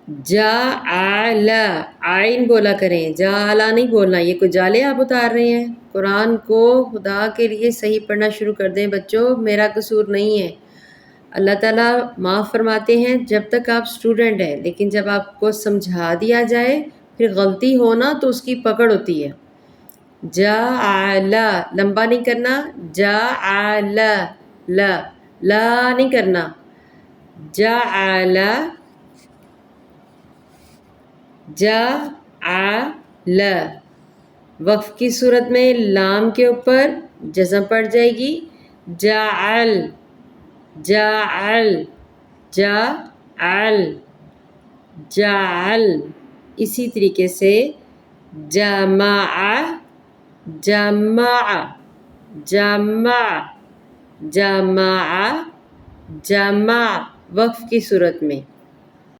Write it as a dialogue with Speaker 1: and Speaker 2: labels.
Speaker 1: جعل، آئین بولا کریں، جعلا نہیں بولنا. یہ کوئی جالے آپ اتار رہے ہیں؟ قرآن کو خدا کے لیے صحیح پڑھنا شروع کر دیں بچوں، میرا قصور نہیں ہے. اللہ تعالیٰ معاف فرماتے ہیں جب تک آپ اسٹوڈنٹ ہیں، لیکن جب آپ کو سمجھا دیا جائے پھر غلطی ہونا تو اس کی پکڑ ہوتی ہے. جعل، لمبا نہیں کرنا. جعل، لا نہیں کرنا. جعل، جعل. وقف کی صورت میں لام کے اوپر جزم پڑ جائے گی. جعل، جعل، جعل، جعل. اسی طریقے سے جمع، جمع، جمع، جمع، جمع. وقف کی صورت میں